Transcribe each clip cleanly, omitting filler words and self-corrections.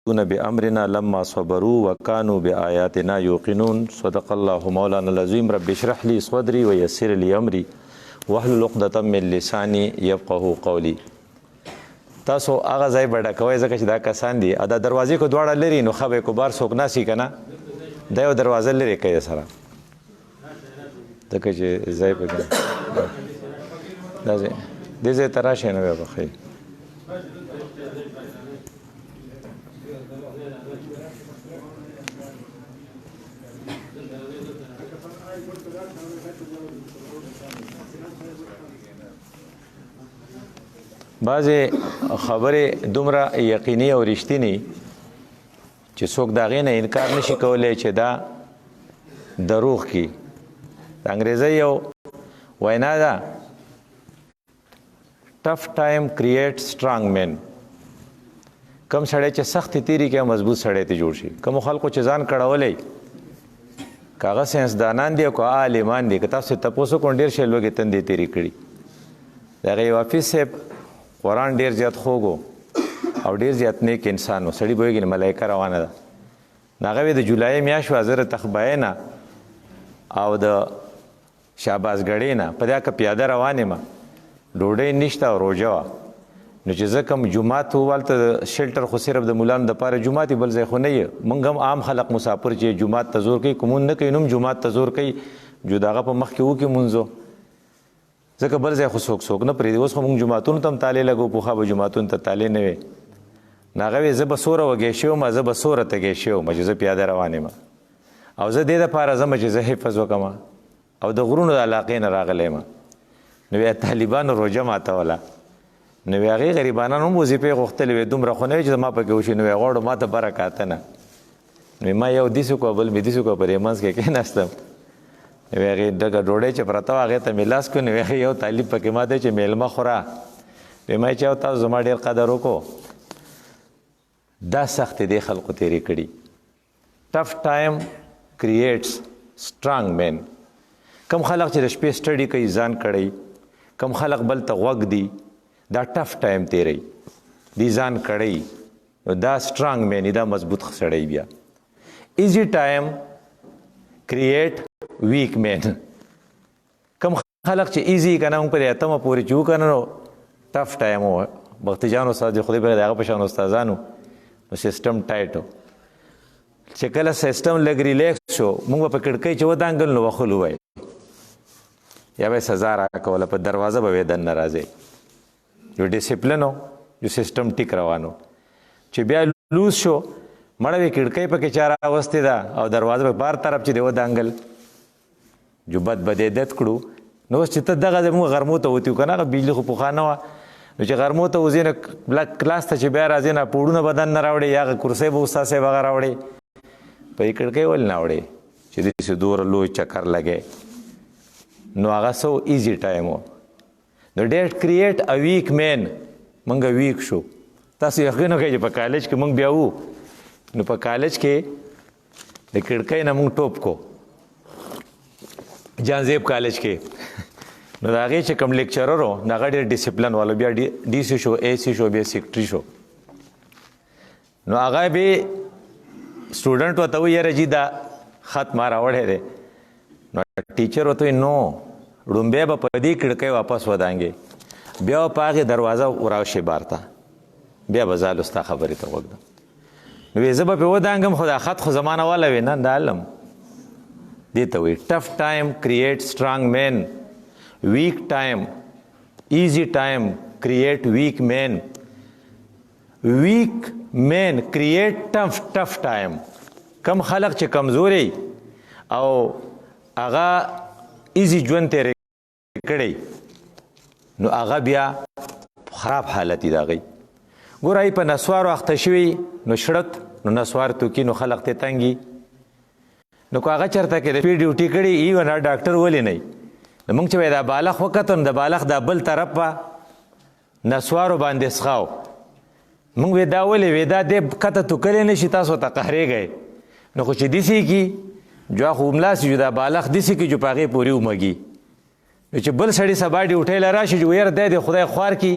بأمرنا لما صبروا وكانوا بآياتنا يوقنون. صدق الله مولانا العظيم. رب اشرح لي صدري ويسر لي أمري واحلل عقدة من لساني يفقهوا قولي. تاسو هغه ځای به ډکوئ ځکه چې دا کسان دي دا دروازې کو دواړه لري نو ښه به کبار څوک ناسي که نه دا یو دروازه لرې کوي سره ځکه چې ځای پکې دا ځای دې ځای ته راشئ نو بیا به ښه بعضې خبرې دومره یقیني او رښتینی چې څوک د هغې نه انکار نشي کولی چې دا دروغ کي. د انګریزۍ یو وینا ده ټف ټایم کریټ سټرانګ مین. کم سړی چې سختې تیري کوي مضبوط سړی ته جوړ شي. کومو خلکو چې ځان کړولی که هغه ساینسدانان دي او که عالمان دي که تاسو تپوس وکړو ډېر شی لوږې تندې تیرې کړي. د هغې یو حافظ صاحب قرآن ډېر زیات خوږ او ډېر زیات نیک انسان و. سړي به ویږي ملایکه روانه ده. نو هغه وی د جولای میاشت وه زه د تخبایې نه او د شهبازګړۍ نه په دې که پیاده روان یم ډوډۍ نشته او روژه وه نو چې زه کوم جومات و هلته د شلټر خو صرف د ملانو دپاره جومات بل ځای خو نه یې. موږ هم عام خلق مسافر چې جومات ته زور کوي کومون نه کوي نو هم جومات ته زور کوي جو د هغه په مخ کې وکړي مونځو ځکه بل ځای خو څوک نه پرېږدي. اوس خو موږ جوماتونو ته هم تالې لګو پوخا به جوماتونو ته تالې نه وې. نو هغه وی زه به سوره وږی شوی وم زه به سوره تږی شوی وم چې زه پیاده روان یم او زه دې دپاره ځم چې زه حفظ وکړم او د غرونو د علاقې نه راغلی یم. نو بیا طالبانو روژه ماتوله نو بیا هغې غریبانان هم وظیفې غوښتلې وې دومره خو نه وې چې زما پکې وشي. نو غواړو ما ته برکاته نه نو ما یو داسې کړو بل مې داسې کړو په دې منځ کې کېناستم. نو هغې دغه ډوډۍ چې پرته وه هغې ته مې لاس کړو نو هغې یو طالب پکې ما دی چې میلمه خوره وی ما چې تاسو زما ډېر قدر وکړو. دا سختې دې خلکو تېرې کړي. ټف ټایم کریټس سټرانګ مین. کم خلک چې د شپې سټډي کوي ځان کړی کم خلک بل ته غوږ دي دا ټف ټایم تیری دی ځان کړی دا سټرانګ مین دا مضبوط سړی. بیا ایزی ټایم کریټ ویک مین. کم خلک چې ایزی کنه موږ په اتمه پورې چې وکنه نو ټف ټایم و. بختي جان استاد خدای به د هغه په شان استادانو نو سیسټم ټایټ و چې کله سیسټم لږ ریلیکس شو موږ په کړکۍ چې ودانګل نو وخلو وای یا به سزا راکوله په دروازه به وې دننه راځئ. یو ډیسپلن و یو سیسټم ټیک روانو چې بیا لوز شو مړه وې کړکۍ پکې چا راوستې ده او دروازه په بار طرف چې دی ودانګل جو بد بدعدت کړو. نو اوس چې ته دغه زموږ غرمو ته وتیو که نه هغه بجلي خو پخوا نه وه نو چې غرمو ته وځې نو کلاس ته چې بیا راځې نه پوړونه به دننه راوړې یا هغه کرسۍ به استاد صاحب هغه راوړې په دې کړکۍ ولې نه وړې چې داسې دومره لوی چکر لګی. نو هغه سو ایزي ټایم و. نو ډیټ کریټ ا ویک مین. موږ ویک شو. تاسو یقین وکړئ چې په کالج کې موږ بیا وو نو په کالج کې د کړکۍ نه موږ ټوپ کو جانزیب کالج کې نو د هغې چې کوم لیکچرر و نو هغه ډېر ډسپلن والا بیا ډي سی شو اے سی شو بیا سیکټري شو. نو هغه به سټوډنټ ورته وایي یاره جي دا خط ما راوړی دی نو ټیچر ورته وایي نو ړومبی به په دې کړکۍ واپس ودانګې بیا به په هغې دروازه وراشي بار ته بیا به زالو ستا خبرې ته غوږ نو وایي زه به پرې ودانګم خو دا خط خو زما نه والا وی نه دا علم دې ته وایي ټف ټایم کریټ سټرانګ مین. ویک ټایم ایزی ټایم کریټ ویک مین. ویک مین کریټ ټف ټایم. کم خلق چې کمزوري او هغه ایزی ژوند تېری کړی نو هغه بیا خراب حالت دی د هغوی. ګوره په نسوارو اخته شوي نو شړت نو نسوار توکي نو خلق ته تنګي نو که هغه چېرته کې د شپې ډیوټي کړي ای ونه ډاکټر ولې نه نو موږ چې وایي دا بالغ وکتو نو د بالغ دا بل طرف به نسوارو باندې څښاو موږ وی دا ولې وی دا دې کته توکلی نه شي تاسو ته قهرېږئ نو خو چې داسې کي جو خو هملاسې جو دا بالغ داسې کي جو په هغې پورې ومږي نو چې بل سړي سبا ډیوټۍ له راشي جو یاره دی د خدای خوار کي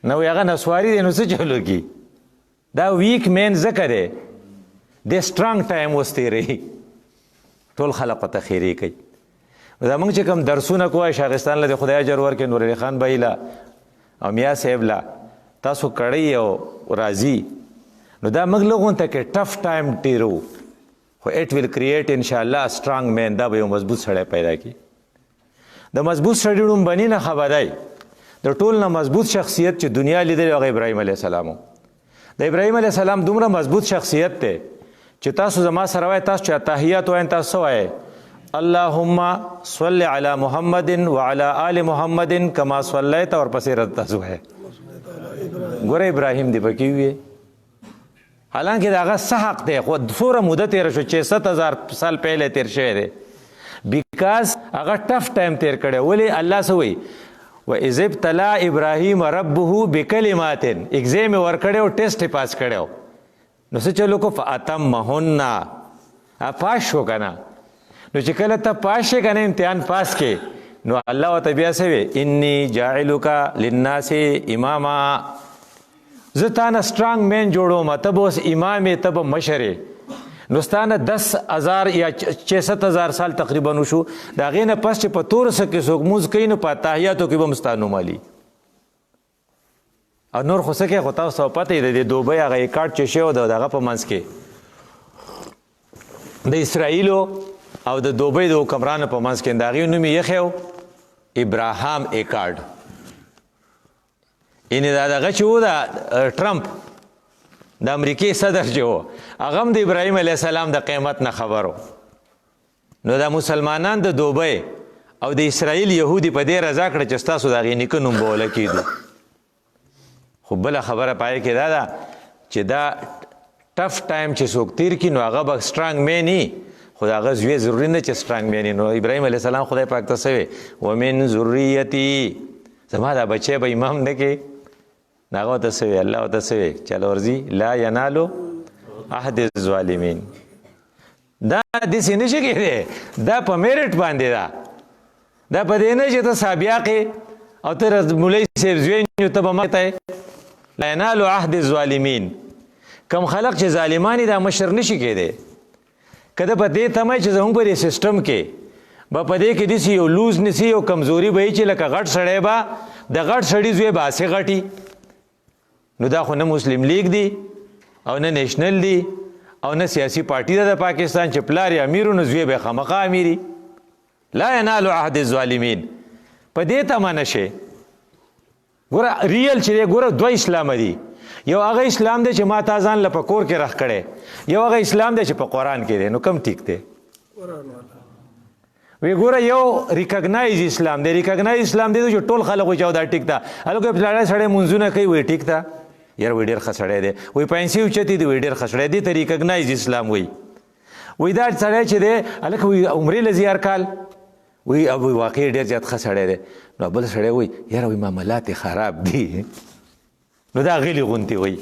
نو هغه نسواري دی نو څه چلو کي دا ویک مین ځکه دی د سټرانګ ټایم اوس تېروي ټول خلق ورته خیرې کوي. زمونږ چې کوم درسونه کوی شاغستان له د خدای اجر ورکړي، نور علي خان بهي له او میا صاحب له تاسو کړی او راځي، نو دا موږ لوګون ته کې ټف ټایم تېرو، خو اټ ویل کریټ انشاءالله سټرانګ مین. دا به یو مضبوط سړی پیدا کړي. د مضبوط سړي ړومبني نه خبردی د ټول نه مضبوط شخصیت چې دنیا لیدلی هغه ابراهیم علیه السلام و. د ابراهیم علیه السلام دومره مضبوط شخصیت دی چې تاسو زما سره وایئ، تاسو چې تحیات وایئ تاسو څه وایئ؟ اللهم صل علی محمد وعلى آل محمد کما صلیت، ورپسې رد تاسو وایئ. ګوره ابراهیم دی پکې وی، حالانکه د هغه څه حق دی، خو څومره موده تېره شو 600,000 سال پهله تېر شوی دی، بیکاز هغه ټف ټایم تېر کړی. ولې الله څه وایي؟ وَإِذِ ابْتَلَىٰ إِبْرَاهِيمَ رَبُّهُ بِكَلِمَاتٍ، ایگزام یې ورکړی او ټیسټ یې پاس کړی و، نو څه چلو کو فَأَتَمَّهُنَّ، پاس شو که نه. نو چې کله ته پاس شې که نه امتحان پاس کې، نو الله ورته بیا څه وی؟ إِنِّي جَاعِلُكَ لِلنَّاسِ إِمَامًا، زه تا نه سټرانګ مین جوړوم، ته به اوس امام یې، ته به مشر یې. نو ستا نه 10,000 یا 66,000 سال تقریبا وشو، د هغې نه پس چې په تورسه کې څوک مونځ کوي نو په اتحیاتو کې به هم ستا نوم علي. او نور خو څه کوي، خو تاسو ته پته یې د دوبۍ هغه ایکاټ چې شوی د هغه په منځ کې د اسرائیلو او د دوبۍ د حکمرانو په منځ کې د هغې نوم یې ایښی و ابراهام ایکاټ. یعنې دا دغه چې و د ټرمپ د امریکې صدر چې و، هغه هم د ابراهیم علیه السلام د قیمت نه خبر و. نو دا مسلمانان د دوبۍ او د اسرائیل یهودي په دې رضا کړه چې ستاسو د هغې نیکه نوم به وله کېږدو. خو بله خبره پای کې دا ده چې دا ټف ټایم چې څوک تیر کړي نو هغه به سټرانګ مین وي، خو د هغه زوی ضروري نه چې سټرانګ مین وي. نو ابراهیم علیه السلام خدای پاک ته څه وی؟ ومن ذریتي، زما دا بچی به امام نه کې. هغه ورته څه وی؟ الله ورته څه وی؟ چل ورځي لا ینالو عهد الظالمین. دا داسې نه شي کېدی، دا په میرټ باندې ده، دا په دې نه چې ته سابیاق او ته مولوي صاحب زوی یو ته به ماته لا ینالو عهد الظالمین. کم خلق چې ظالمانی دا مشر نشي کېدی. که په دې تمه چې زموږ په دې سیسټم کې به په دې کې داسې یو لوز نسي، یو کمزوري به وي چې لکه غټ سړی به د غټ سړي زوی به هسې غټي، نو دا خو نه مسلم لیگ دی او نه نیشنل دی او نه سیاسی پارټي ده د پاکستان چې پلار یې امیرو نو زوی به خامخا امیري. لا ینالو عهد الظالمین. په دې تمه نشي. ګوره ریل چې دی، ګوره دوه اسلام دي، یو هغه اسلام دی چې ما تا ځان له په کور کې رخ کړی، یو هغه اسلام دی چې په قرآن کې دی. نو کم ټیک دی؟ وی ګوره یو ریکګنایز اسلام دی، ریکګنایز اسلام دی چې ټول خلک وایي چې دا ټیک ده. هلکه پلاری سړی مونځونه کوي، وایي ټیک ده، یاره وایي ډېر ښه سړی دی، وایي پیسې اوچتې دي، وایي ډېر ښه سړی دی. ته ریکګنایز اسلام وایي. وایي دا سړی چې دی هلکه وایي عمرې له زیار کال، وایي واقعي ډېر زیات ښه سړی دی. نو بل سړی وایي یاره وایي معاملات یې خراب دي، نو دا غلي غونتې وایي.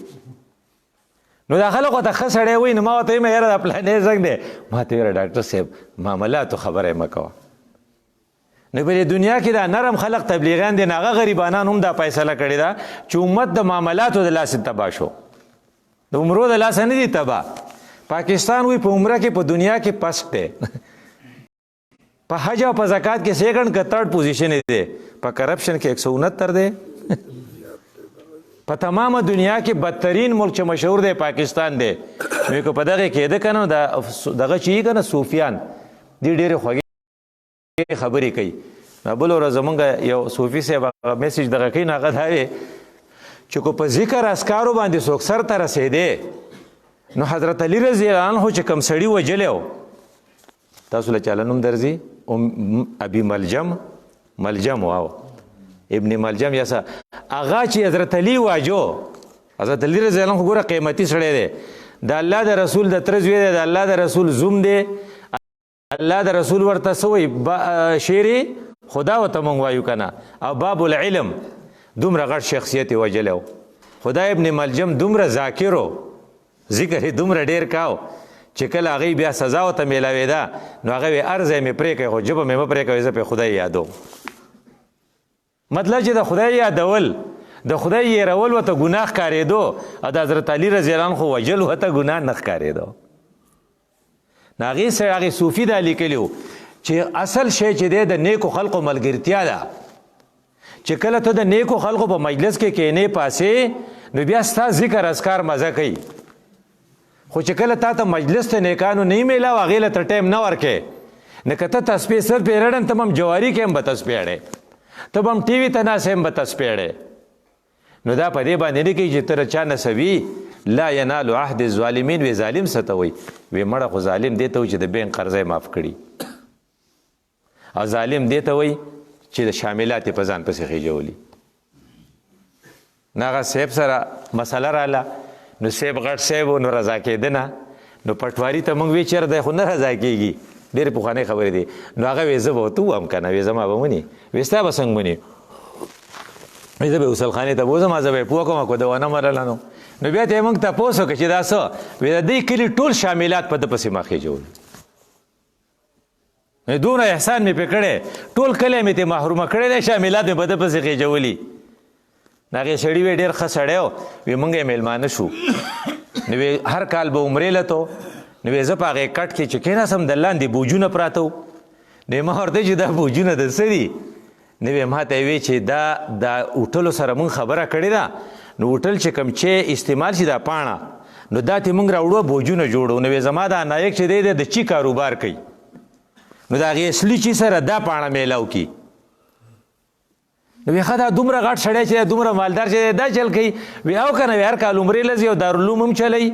نو دا خلک ورته ښه سړی وایي، نو ما ورته وایم یاره دا پلانی څنګه دی؟ ما ته ویله ډاکټر صاحب معاملاتو خبره یې مه کوه. نو په دې دنیا کې دا نرم خلق تبلیغیان دي، هغه غریبانان هم دا فیصله کړې ده چې امت د معاملاتو د لاسه تباه شو، د عمرو د لاسه نه دي تباه. پاکستان وایي په عمره کې په دنیا کې پسټ دی، په حج او په زکات کې سیکنډ که تھرډ پوزیشن دی، په کرپشن کې 169 دی. په تمامه دنیا کې بدترین ملک چې مشهور دی پاکستان دی. نو که په دغه کې ده که نه دغه چې یي که نه صوفیان دي ډېرې خوږې خبرې کوي. بل ورځ زمونږ یو صوفي صاحب هغه میسج دغه کوي، نو هغه دا وی چې کو په ذکر اسکارو باندې څوک سر ته رسېدی، نو حضرت علی رضی الله عنه چې کوم سړي وجلی و، تاسو له چاله نوم درځي؟ ابي ملجم واو ابن ملجم یا څه، هغه چې حضرت علی واجو، حضرت علی رضی الله عنه ګوره قیمتي سړی دی، د الله د رسول د تره زوی دی، د الله د رسول زوم دی، الله د رسول ورته څه وایي؟ شیر خدا ورته مونږ وایو که نه، او باب العلم. دومره غټ شخصیت یې وجلی و. خدای ابن ملجم دومره ذاکر و، ذکر یې دومره ډېر کاو چې کله هغې بیا سزا ورته میلاوېده نو هغه وی هر ځای مې پرې کوئ، خو ژبه مې مه پرې کوئ، زه پې خدای یادوم. مطلب چې د خدای یادول د خدای یېرول ورته ګناه ښکارېدو او د حضرت علي رضی الله عنه خو وجل ورته ګناه نه ښکارېدو. نو هغې سره هغې صوفي دا لیکلي وو چې اصل شی چې دی د نیکو خلقو ملګرتیا ده. چې کله ته د نیکو خلقو په مجلس کې کښېنې پاسې نو بیا ستا ذکر اذکار مزه کوي. خو چې کله تا ته مجلس ته نیکانو نه میلاو هغې له ته ټایم نه ورکې نه که ته تسبیح سر پې رړن ته به هم جواري کې هم به تسبیح اړې ته به هم ټي وي ته ناست هم به تسبیح اړې. نو دا په دې باندې نه کوي چې ته چا نسوي لا ینالو عهد الظالمین. وی ظالم څه ته وایي؟ وی مړه خو ظالم دې ته وایي چې د بینک قرضه یې معاف کړي او ظالم دې ته وایي چې د شاملات یې په ځان پسې خېجولي. نو هغه صاحب سره مسله راله نو صاحب غټ صاحب نو رضا کېدنه نو پټواري ته موږ وی چېر دی خو نه رضا کېږي ډېرې پخوانۍ خبرې دي. نو هغه وی زه به ورته ووایم که نه وی زما به ونی وی ستا به څنګه ونی وی زه به غسلخانې ته بوځم زه به یې پوه کوم که د ونه مرله نو بیا ته یې موږ تپوس وکړه چې دا څه وی د دې کلي ټول شاملات په ده پسې ما خېجول. دونه احسان مې پې کړی ټول کلی مې ترې محرومه کړی دی شاملات مې په ده پسې خېجولي. هغې سړي وی ډېر ښه سړی و وی موږ یې میلمانه شو نو وی هر کال به عمرې لته نو وی زه په هغې کټ کې چې کېناستم د لاندې بوجونه پراته وو. نو ما ورته چې دا بوجونه د څه دي؟ نو وی ما ته یې وی چې دا هوټلو سره موږ خبره کړې ده نو هوټل چې کوم چې استعمال شي دا پاڼه نو دا ترې موږ راوړو بوجونه جوړو. نو وی زما دا نایک چې دی د چی کاروبار کوي نو د هغې اصلي چي سره دا پاڼه میلاو کي. نو وی ښه دا دومره غټ سړی چې دی دومره مالدار چې دی دا چل کوي وی او که نه وی هر کال عمرې لځي او دارالعلوم هم چلی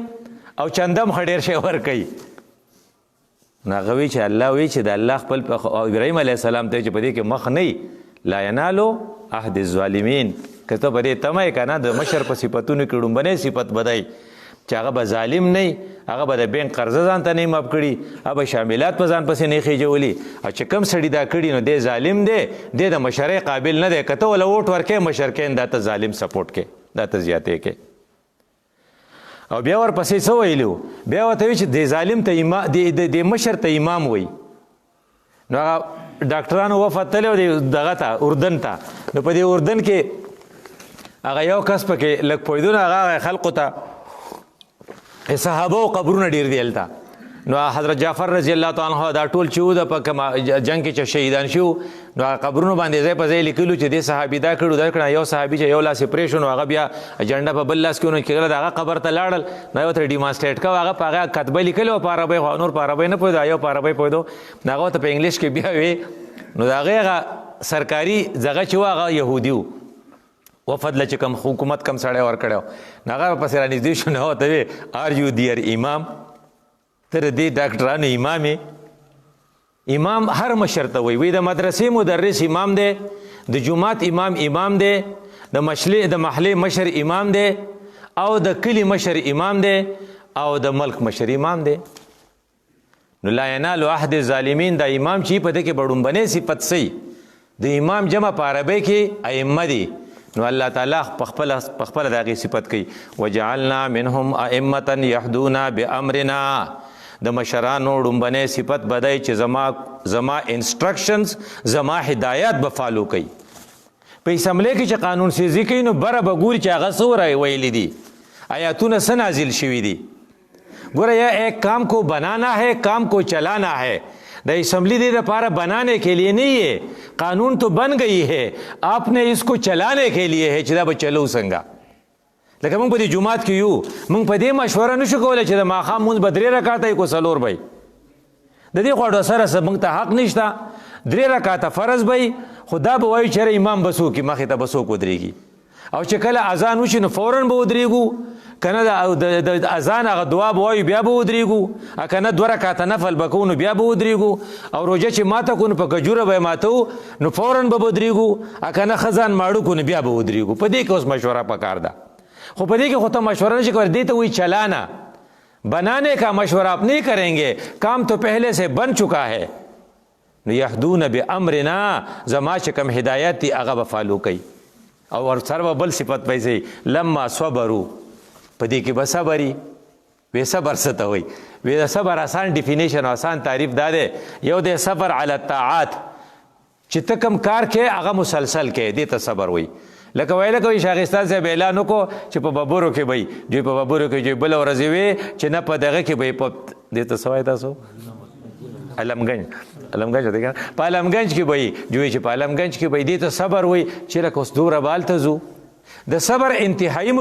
او چنده هم ښه ډېر شی ورکوي. نو هغه وی چې الله وی چې د الله خپل ابراهیم علیه السلام ته چې په دې کې مخ نه لا ینالو عهد الظالمین که ته په دې تمه یې که نه د مشر په صفتونو کې ډومبنی صفت بدی چې هغه به ظالم نه هغه به د بینک قرضه ځان ته نه معاف کړي هغه به شاملات په ځان پسې نه خېجولي او چې کوم سړي دا کړي نو دی ظالم دی دی د مشرۍ قابل نه دی. که ته وله ووټ ورکې مشر کې دا ته ظالم سپورټ کې دا ته زیاتې کې. او بیا ورپسې څه ویلي وو بیا ورته وایي چې د ظالم ته د مشر ته امام وایي. نو هغه ډاکټرانو وفد تللی و دغه ته اردن ته نو په دې اردن کې هغه یو کس پکې لږ پوهېدونه هغه خلقو ته صحابه او قبرونه ډېر دي هلته. نو حضرت جعفر رضی الله تعالی عنه دا ټول چې و د په کوم جنګ کې چې شهیدان شو نو هغه قبرونو باندې ځای په ځای لیکلو چې دې صحابي دا کړو دا کړه. یو صحابي چې یو لاس یې پرې شو نو هغه بیا جنډه په بل لاس کې ونه کېدله د هغه قبر ته لاړل نو یې ورته ډیمانسټریټ کوه هغه په هغه کتبه لیکلې وه په عربۍ خو نور په عربۍ نه پوهېدو یو په عربۍ پوهېدو نو هغه ورته په انګلیش کې بیا وی نو د هغې هغه سرکاري ځغه چې و هغه یهودي و وفد له چې کوم حکومت کم سړی ورکړی و نو هغه پسې رانږدې شو نو ورته وی آر یو دیئر امام ته د دې ډاکټرانو امام امام هر مشر ته وی د مدرسې مدرس امام دی د جومات امام دی د محلې مشر امام دی او د کلي مشر امام دی او د ملک مشر امام دی. نو لا ینالو عهد الظالمین دا امام چې په دې کې به ډومبنۍ صفت صحیح د امام جمع په عربۍ کې ائمه دي نو الله تعالی په خپله د هغې صفت کوي وجعلنا منهم ائمة یهدون بامرنا. د مشرانو ډومبنۍ صفت بدی چې زما انسټرکشنز زما هدایات به فالو کوي. په اسمبلی کې چې قانون سازي کوي نو بره به ګوري چې هغه څه ویلي دي آیاتونه څه نازل شوي دي. ګوره یا ایک کام کو بنانا ہے کام کو چلانا ہے. د اسمبلی دے پارا بنانے کے لیے نہیں ہے قانون تو بن گئی ہے آپ نے اس کو چلانے کے لیے ہے چې دا به چلو څنګه. لکه موږ په دې جومات کې یو موږ په دې مشوره نشو کولی چې د ماښام مونځ به 3 رکعاته کو 4 به د دې خواړو سره څه موږ ته حق نشته. 3 رکعاته فرض به خو دا به وایو چې امام به څوک مخې ته به څوک ودرېږي او چې کله اذان وشي نو فوراً به ودرېږو که نه د اذان هغه دعا به وایو بیا به ودرېږو که نه 2 رکعاته نفل به کوو نو بیا به ودرېږو او روژه چې ماته کړو نو په کجوره به یې ماتو نو فوراً به ودرېږو که نه ښه ځان ماړو کړو نو بیا به ودرېږو. په دې کې اوس مشوره پکار ده خو په دې کې خو ته مشوره نشي کولی. دې ته وایي چلانا بنانے کا مشورہ آپ نہیں کریں گے کام تو پہلے سے بن چکا ہے. نو یهدون بامرنا زما چې کوم هدایت دي هغه به فالو کوي او ورسره به بل صفت پیسې لما صبرو په دې کې به صبري. وی صبر څه ته وایي؟ وی د صبر آسان ډیفینیشن او آسان تعریف دا دی یو دی صبر علی الطاعات چې ته کوم کار کې هغه مسلسل کې دې ته صبر وایي. لکه ویله کوي شاغستان صاحب اعلان وکړو چې په ببورو کې به دوی په ببورو کې دوی بله ورځ وي چې نه په دغه کې به په دې ته څه وایي تاسو علمګنج دی که په علمګنج کې به دوی چې په علمګنج کې به دې ته صبر وایي چې لکه اوس دومره بالته ځو د صبر انتهایی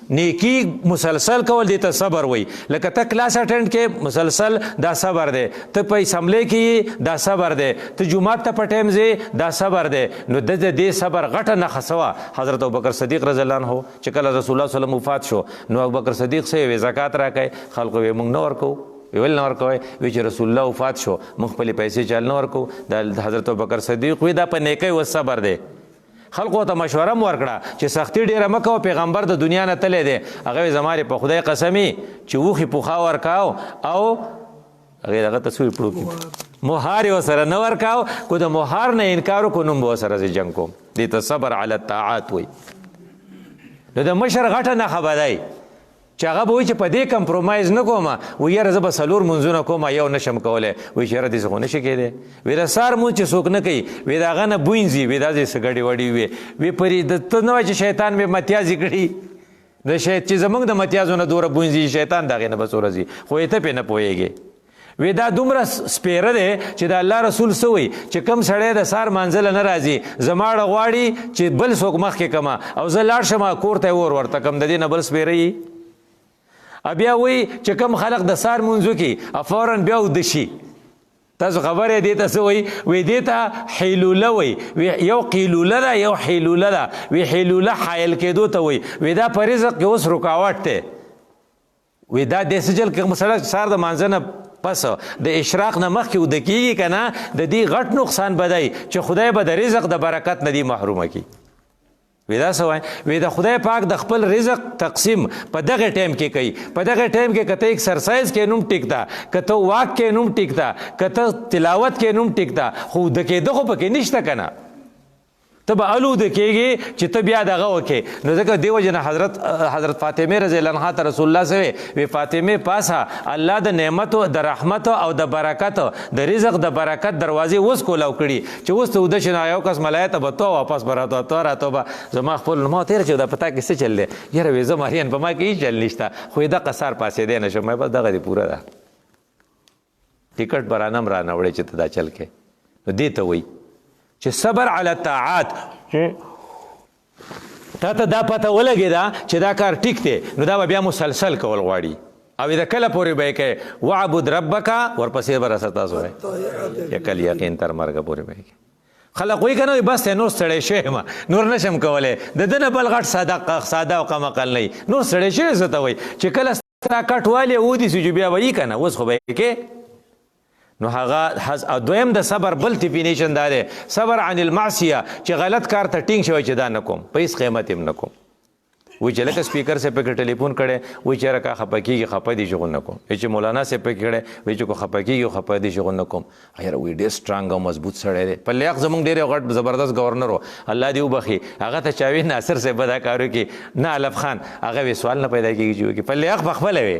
نیکی مسلسل کول دې ته صبر وایي لکه ته کلاس اټینډ کې مسلسل دا صبر دی ته په اسمبلی کې دا صبر دی ته جومات ته په ټایم ځې دا صبر دی نو د دې صبر غټه نښه څه وه حضرت ابوبکر صدیق رضی الله عنه چې کله رسول الله صلی الله علیه وسلم وفات شو نو ابوبکر صدیق څه وی زکات راکړئ خلکو وی موږ نه ورکوو ویل نه ورکوئ وی چې رسول الله وفات شو موږ خپلې پیسې چل نه ورکوو د حضرت ابوبکر صدیق وی دا په نیکۍ و صبر دی خلکو ته مشوره م ورکړه چې سختي ډېره مه کوه پیغمبر د دنیا نه تللی دی هغه یې زما په خدای قسمي چې وښي پوخا ورکاو او هغې دغه ته څه پړو مهار یې ورسره نه ورکاو کو د مهار نه انکار وکړو نو به ورسره زه جنګ کوم دې ته صبر علی الطاعات وایي نو د مشر غټه نښه به دی چې هغه به وایي چې په دې کمپرومایز نه کوم وایي یاره زه به 4 منځونه کوم یو نشم کولی وایي چې یاره دې څه خو نشي کیدی وایي د سهار مونځ چې څوک نه کوي وایي د هغه نه بوی ځي وایي دا ځای څه ګډې وډې وي وایي پرې ته نه وایي چې شیطان مې متیازې کړي چې زموږ د متیازو نه دومره بوی ځي شیطان د هغې نه بس ورځي خو یې ته پرې نه پوهېږې وی دا دومره سپیره دی چې د الله رسول څه وایي چې کوم سړی د سهار مانځله نه راځي زماړه غواړي چې بل څوک مخکې کمه او زه لاړ شم کور ته یې ورته کم د دې نه بل سپیره یي بیا وایي چې کوم خلق د سهار مونځو کې فوراً بیا اوده شي تاسو خبر یې دې ته څه وایي وایي دې ته حیلوله وایي یو قیلوله ده یو حیلوله ده وایي حیلوله حایل کېدو ته وایي وایي دا په رزق کې اوس رکاوټ دی وایي دا داسې جل که سړی سهار د مانځه نه پس د اشراق نه مخکې اوده کېږي که نه د دې غټ نقصان به دی چې خدای به د رزق د برکت نه دې محرومه کړي وی دا څه وایي وی د خدای پاک د خپل رزق تقسیم په دغه ټایم کې کوي په دغه ټایم کې که ته ایکسرسایز کې نوم ټیک ده که ته واک کې نوم ټیک ده که ته تلاوت کې نوم ټیک ده خو د کېده خو پکې نشته که نه ته به الوده کېږي چې ته بیا دغه وکې نو ځکه دې وجې نه حضرت فاطمې رضی الله عنها ته رسول الله سوی وی فاطمې پاسه الله د نعمتو د رحمتو او د برکتو د رزق د برکت دروازې اوس کولاو کړي چې اوس ته اوده شي نو یو کس ملایته به تو واپس به راتو به زما خپل ما تېره چې دا په تا کې څه چل دی یاره وی زه ماریان په ما کې هېڅ چل نشته خو یې دغه سار پاسېدی نه شم بس دغه دې پوره ده ټیکټ به رانه م رانه وړی چې ته دا چل کې نو دې ته وایي چې صبر علی الطاعات تا ته دا پته ولګېده چې دا کار ټیک دی نو دا به بیا مسلسل کول غواړي او د کله پورې به یې کوې وعبد ربک ورپسې به راسه تاسو وایي یقل یقین تر مرګه پورې به یې کوې خلک وایي که نه وایي بس دی نور ستړی شوی یم نور نشم کولی د ده نه بل غټ ساده او قمقل نه وي نور ستړی شوی څه ته وایي چې کله ستا کټ والې ودیسي چې بیا به یي که نه اوس خو به یې کې نو هغه دویم د صبر بل ډیفینیشن دا دی صبر عن المعصیه چې غلط کار ته ټینګ شوی چې دا نه کوم په هېڅ قیمت یې نه کوم وایي چې لکه سپیکر صاحب پکې ټلیفون کړی وایي چې یاره کا خفه کېږي خفه دي چې غو نه کوم وایي چې مولانا صاحب پکې کړی وایي چې کو خفه کېږي خفه دي چې غو نه کوم یاره وایي ډېر سټرانګ او مضبوط سړی دی په لیاق زموږ ډېر غټ زبردست گورنر و الله دې وبخي هغه ته چاوي ناصر صاحب به دا کار وکړي نه الف خان هغه وی سوال نه پیدا کېږي چې وکړي په لیاق پخپله وي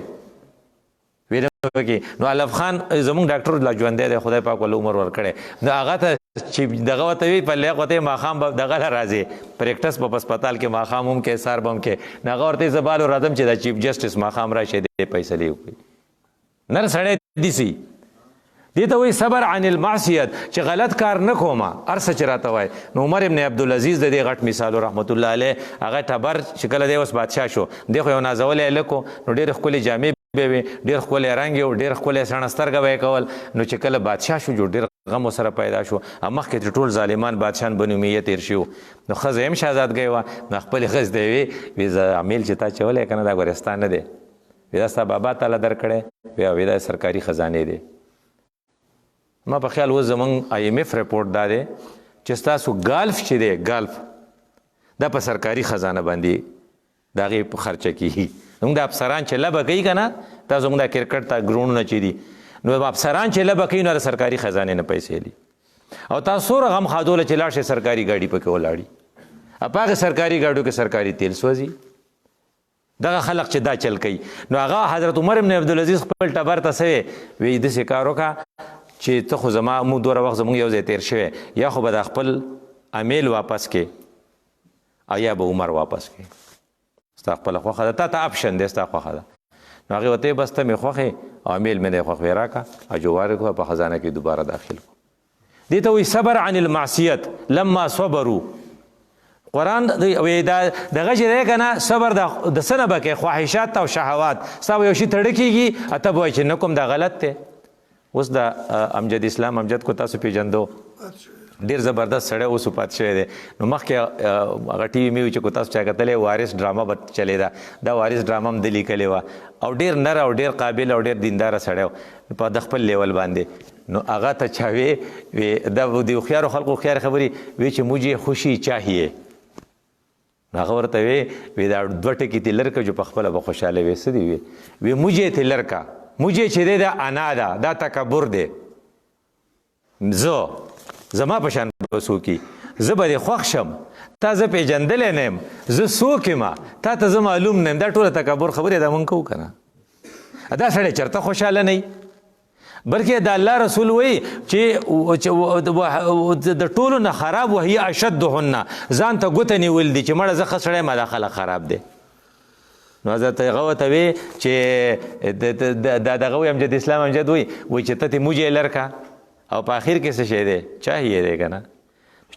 نو علف خان زموږ ډاکټر لا ژوندی دی خدای پاک ول عمر ورکړی نو هغه ته چې دغه ورته وي په لیاق ورته ماښام به دغه له راځي پریکټس په هسپتال کې ماښام هم کې سهار به هم کې نو هغه ورته زه بالو راځم چې دا چیف جسټس ماښام راشي دی فیصلې وکړي نر سړی دیسي دې ته وایي صبر عن المعصیت چې غلط کار نه کومه هر څه چې راته وایي نو عمر ابن عبدالعزیز د دې غټ مثال رحمت الله علیه هغه ټبر چې کله دی اوس بادشاه شو دی خو یو نازولی هلک و نو ډېرې ښکلې جامې به وي ډېر ښکلی رنګ یې و ډېر ښکلی سڼه سترګه به یې کول نو چې کله بادشاه شو جو ډېر غم ورسره پیدا شو مخکې چې ټول ظالمان بادشاهان بنو امیه تېر شي نو ښځه هم شهزادګۍ وه نو خپلې ښځې ته یې وي زه امیل چې تا چولی که نه دا ګورستان نه دی وي دا ستا بابا تاله درکړی وی دا سرکاري خزانې دی ما په خیال اوس زموږ IMF رپورټ دا دی چې ستاسو ګالف چې دی ګالف دا په سرکاري خزانه باندې د هغې په خرچه کېږي زموږ د افسران چې لبه کوي که نه دا زموږ د کرکټ ته ګروڼونه چې دي نو افسران چې لبه کوي نو د سرکاري خزانې نه پیسې دي او تاسو څومره غم خادوله چې لاړ شئ سرکاري ګاډي پکې ولاړي په هغې سرکاري ګاډیو کې سرکاري تیل سوځي دغه خلق چې دا چل کوي نو هغه حضرت عمر ابن عبدالعزیز خپل ټبر ته څه وی داسې کار وکړه چې ته خو زما موږ دومره وخت زموږ یو ځای تېر شوی یا خو به دا خپل امیل واپس کې او یا به عمر واپس کړي. ستا خپله خوښه ده، تا ته اپشن دی، ستا خوښه ده. نو هغې ورته بس ته مې خوښې او میل مې دی خوښ وی راکړه او جوار یې کړه په خزانه کې دوباره داخل کړو. دې ته وایي صبر عن المعصیت لما صبروا. قرآن دغه چې دی که نه صبر د څه نه به کوې؟ خواهشات او شهوات. ستا به یو شي تړه کېږي ته به وایي چې نه کوم دا غلط دی. اوس د امجد اسلام امجد کو تاسو پیژندو، ډېر زبردست سړی اوس پات شوی دی. نو مخکې هغه ټي وي مې وي چې کو تاسو چا کتلی وارث ډرامه به چلېده، دا وارث ډرامه هم ده لیکلې وه او ډېر نر او ډېر قابل او ډېر دینداره سړی و په د خپل لیول باندې. نو هغه ته چا وی دا د هوښیارو خلکو هوښیارې خبرې وی چې مجھے خوشي چاهیے. نو هغه ورته وی دا دوه ټکي تې لر که جو په خپله به خوشحاله وي. څه دي وی مجھے تې لر کا، مجھے چې دی دا انا ده، دا تکبر دی. زما په شان به څوک زه به دې خوښ شم، تا زه پېژندلی نه یم، زه څوک یم، تا ته زه معلوم نه یم. دا ټوله تکبر خبرې دا مونږ کوو که نه؟ دا سړی چېرته خوشحاله نه وي. بلکې د الله رسول وایي چې د ټولو نه خراب وهي اشدهن، ځان ته ګوته نیول دي چې مړه زه ښه سړی ما دا خلک خراب دی. نو حضرت هغه ورته وی چې دغه وایي امجد اسلام امجد وایي چې ته تې موجې لر که او په آخر کې څه شی دی؟ چاهیې دی که نه؟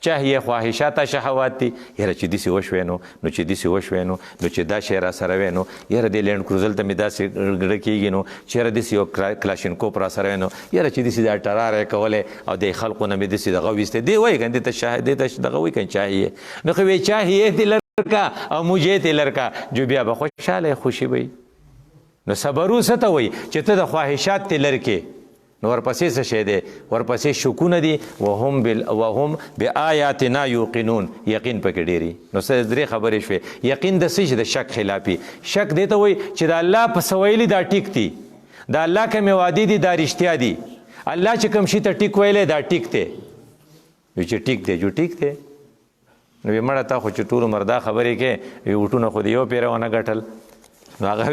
چاهیې خواهشات شهوات دي. یاره چې داسې وشوی نو چې داسې وشوی نو چې دا شی را سره وی نو یاره دې لینډ کروزل ته مې داسې ګړه کېږي نو چې یاره داسې یو کلاشینکوپ را سره وی نو یاره چې داسې دا ټرار یې کولی او دې خلقو نه مې داسې دغه ویستی. دې وایي که دې ته دغه وایي که چاهیې. نو خو وی چاهیې دې لرکا او مجھے دې لرکا جو بیا به خوشحاله خوشي وي. نو صبرو څه ته وایي؟ چې ته د خواهشات ته لر کې. نو ورپسې څه شی دی؟ ورپسې شکونه دي. وهم بآیاتنا یوقنون، یقین پکې ډېري. نو څه درې خبرې شوې. یقین د څه شي؟ د شک خلافي. شک دی ته وایي چې د الله په څه ویلي دا ټیک دي، د الله کومې وعدې دي دا رښتیا دي، الله چې کوم شي ته ټیک ویلی دا ټیک دی. وایي چې ټیک دی جو ټیک دی. نو وایي مړه تا خو چې ټول عمر دا خبرې کې وایي وټونه خو د یو پیره ونه ګټل. نو هغه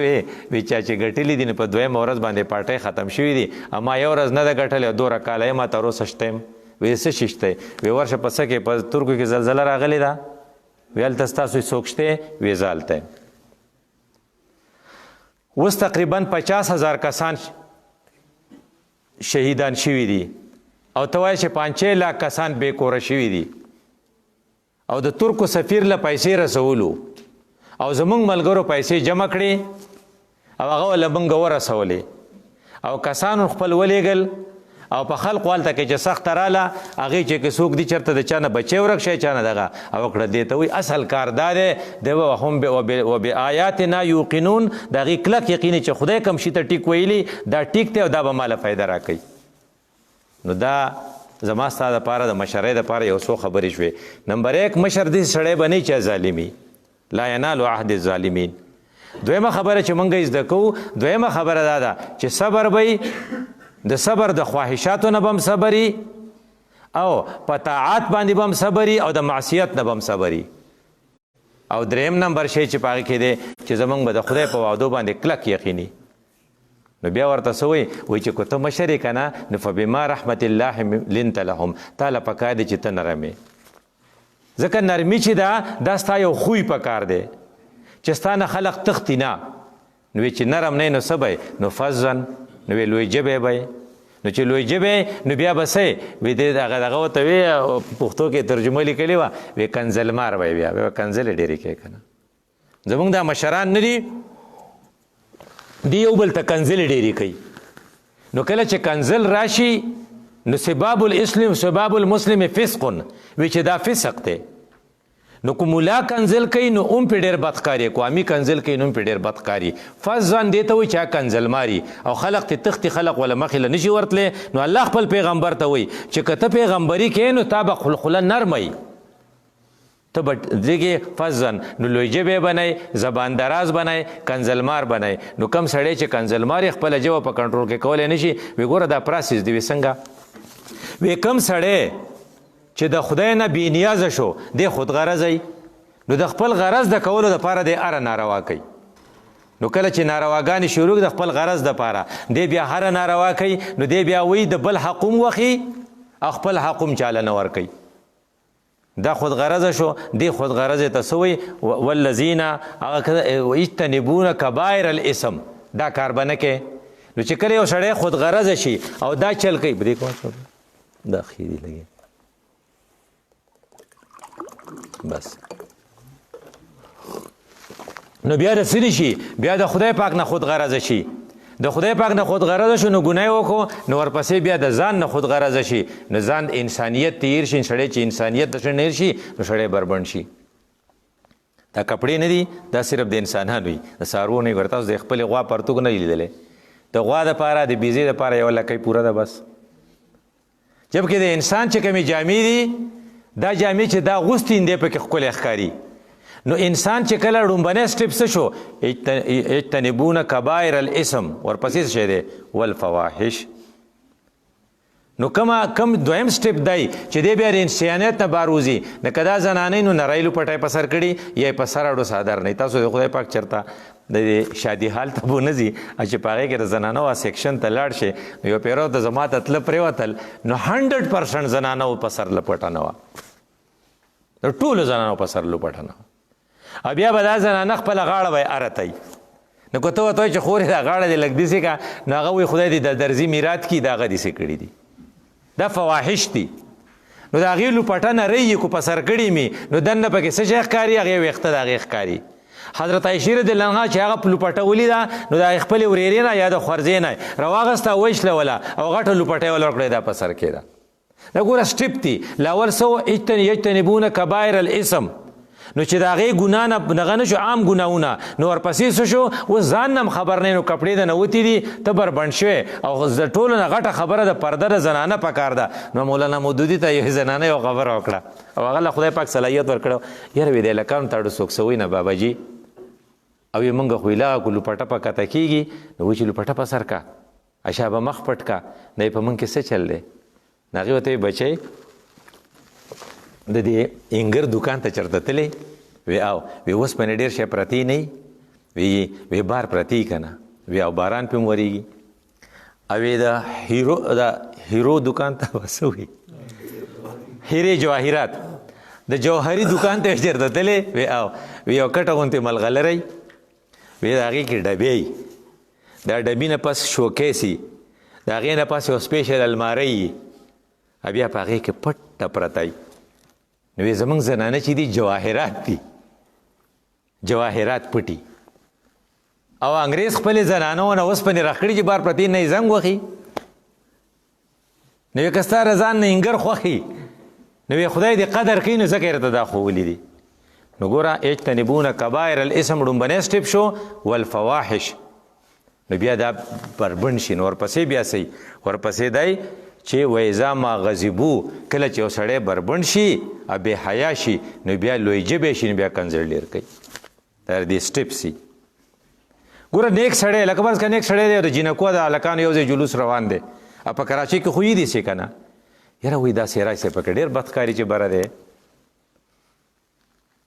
وی چا چې ګټلي دي نو په دویمه ورځ باندې پاټۍ ختم شوي دي، اما یو ورځ نه ده ګټلې او 2 کاله یې ما تر اوسه شته یم. وی څه شي شته؟ وی ورشه په څه کې په ترکو کې زلزله راغلې ده، وی هلته ستاسو څوک شته؟ وی زه هلته یم. اوس تقریبا 50,000 کسان شهیدان شوي دي او ته وایې چې 5-6 لاک کسان بې کوره شوي دي او د ترکو سفیر له پیسې رسولو او زمونږ ملګرو پیسې جمع کړې او هغه له موږ ورسولې او کسانو خپل ولیږل او په خلقو هلته کې چې سخته راله هغې چې که څوک دي چېرته د چا نه بچی ورک شی چا نه دغه او کړه. دې ته وایي اصل کار دا دی د وهم وبآیاتنا یوقنون، د هغې کلک یقیني چې خدای کوم شي ته ټیک ویلي دا ټیک دی او دا به ماله فایده راکوي. نو دا زما ستا دپاره د مشرۍ دپاره یو څو خبرې شوې. نمبر 1 مشر داسې سړی به نه چې ظالمي، لا ینالو عهد الظالمین. دویمه خبره چې مونږ زده کوو، دویمه خبره دا ده چې صبر به د صبر د خواهشاتو نه به هم صبري او په طاعات باندې به هم صبري او د معصیت نه به هم صبري. او دریم نمبر شی چې په هغې کې دی چې زمونږ به د خدای په وعدو باندې کلک یقیني. نو بیا ورته څه وایي چې که ته مشر یې که نه نو فبما رحمت الله لنت لهم، تا له پکار دی چې ته نرم یې. ځکه نرمي چې دا ستا یو خوی په کار دی چې ستا نه خلق تښتي نه. نو چې نرم نه نو څه به نو فظن، نو لوی ژبی به، نو چې لوی ژبی نو بیا به څه وي دغه ورته وی پښتو کې ترجمه لیکلې وه وی کنزلمار به بیا کنزلې ډېرې کوي که نه. زمونږ دا مشران نه دي، دی یو بل ته کنزلې ډېرې کوي. نو کله چې کنزل راشي نو سباب المسلم فسق، وی چې دا فسق دی. نو که ملا کنزل کوي نو هم پې ډېر بدکاري، قوامي کنزل کوي نو هم پې ډېر بدکاري. فظن دې ته وایي چې کنزل ماري او خلق ته تښتي، خلق وله مخې له نشي ورتلی. نو الله خپل پیغمبر ته وایي چې که ته پیغمبري کوې نو تا به خلخله نرموي، ته به دیږې فظن. نو لوی ژبی بنئ، زبان دراز بنئ، کنزلمار بنئ. نو کم سړی چې کنزلمار یې خپله ژبه په کنټرول کې کولی نشي، وی ګوره دا پراسیس دی. وی څنګه؟ وی کم سړی چې د خدای نه بې نیازه شو دی خود غرضی، نو د خپل غرض د کولو دپاره دی هره ناروا کوي. نو کله چې نارواګانې شروع د خپل غرض دپاره دی بیا هره ناروا کوي، نو دی بیا وایي د بل حق هم وخي او خپل حق هم چاله نه ورکوي. دا خود غرضه شو. دی خود غرضه ته سوی والذین یجتنبون کبائر الاسم، دا کار بنه کې. نو چې کله یو سړی خود غرضه شي او دا چل کوي بریک واچو دا خیری لګي بس، نو بیا د سری شي، بیا د خدای پاک نه خود غرضه شي. د خدای پاک نه خود غرضه شو نو ګناه وکړو، نو ورپسې بیا د ځان نه خود غرضه شي، نو ځان انسانیت تیر شي. سړی چې انسانیت د شنیر شي نو سړی بربند شي. دا کپړې نه دي، دا صرف د انسانانو وي، د څاروو نه. ورته د خپل غوا پرتوګ نه لیدلې، د غوا دپاره د بیزې دپاره یوه لکۍ پوره ده بس. جبکې د انسان چې کومې جامې دي، دا جامې چې دا غوستې دی پکې ښکلی ښکاري. نو انسان چې کله ړومبنی سټپ څه شو؟ اجتنبون کبائر الاسم، ورپسې څه شی دی؟ والفواحش. نو کم دویم سټپ دی چې دی بیا د انسانیت نه بار وځي. نو که دا زنانۍ نو نریلو پټی په سر کړي یا یې په سر اړو څادر نه. تاسو د خدای پاک چېرته د شادي حال ته به نه ځي چې په هغې کې د زنانو سیکشن ته لاړ شي، نو یو پیرو ته زما ته تله پرېوتل نو 100% زنانو په سر لپټه نه وه، د ټولو زنانو په سر لپټه نه وه. او بیا به دا زنانه خپله غاړه به یې ارتئ. نو که ته ورته وایې چې خورې دا غاړه دې لږ داسې که، نو هغه وایي خدای دې د درځي میرات کي، دا هغه داسې کړي دي. دا فواحش دي. نو د هغې لوپټه نری کو په سر کړي مې، نو دننه پکې څه شی ښکاري؟ هغې ویښته د هغې ښکاري. حضرت عایشې رضی الله عنها چې هغه لوپټه ولیده، نو د هغې خپلې ورېرې نه یا د خورځې نه راواغسته ویشلوله او غټه لوپټه یې ولور کړې، دا په سر کېده. دا ګوره سټپ دي. لاول څه یجتنبون کبائر الاسم، نو چې د هغې ګناه نه دغه نه شو، عام ګناهونه. نو ورپسې څه شو؟ اوس ځان نه هم خبر نه، نو کپړې د نوتې دي، ته بربند شوې. او د ټولو نه غټه خبره د پرده د زنانه پکار ده. نو مولانا مودودي ته یو زنانه یو خبره وکړه او هغه له خدای پاک صلاحیت ورکړو. یاره وی د هلکانو ته اړو څوک څه وایي نه باباجي، او یې مونږ خو یې لغه کړو لوپټه په کته کېږي، نو وایي چې لوپټه په سر کا، اشابه مخ پټ کا. نه یې په مونږ کې څه چل دی؟ نو هغې ورته وایي بچی د دې انګر دکان ته چېرته تللی؟ وی او وی اوسپنې ډېر شی پرتی نه وی بار پرتی که نه وی او باران پې هم ورېږي. او د هیرو دکان ته به څه وي؟ هیرې جواهرات، د جوهري دکان ته چېرته تللی؟ وی او وی یو کټه غوندې ملغلری وی د هغې کې ډبې، دا ډبي نه پس شوکیسي، د هغې نه پس یو سپیشل الماری وي، بیا په هغې کې پټه پرتی. نو وی زمونږ زنانه چې دي جواهرات دي، جواهرات پټي. او انګریز خپلې زنانو نه اوسپنې راخکړي چې بار پرتې نه یې زنګ وخي. نو وی که ستا رضان نه انګر خوښي، نو وی خدای دې قدر کوي، نو ځکه یې راته دا ښوولي دي. نو ګوره اجتنبون کبائر الاسم ړومبنی سټپ شو، والفواحش. نو بیا دا بربند شي. نو ورپسې بیا صحیح ورپسې دی چې وایذا ما غضبو، کله چې یو سړی بربند شي او بې حیا شي، نو بیا لوی جبی شي، نو بیا کنځل ډېر کوي. دا دې سټپ سي. ګوره نیک سړی لکه فرض کړه نیک سړی دی، د جینکو د هلکانو یو ځای جلوس روان دی، او په کراچۍ کې خو یې دي که نه، یاره وایي دا سیراج صاحب پکې ډېر بد ښکاري چې بره دی،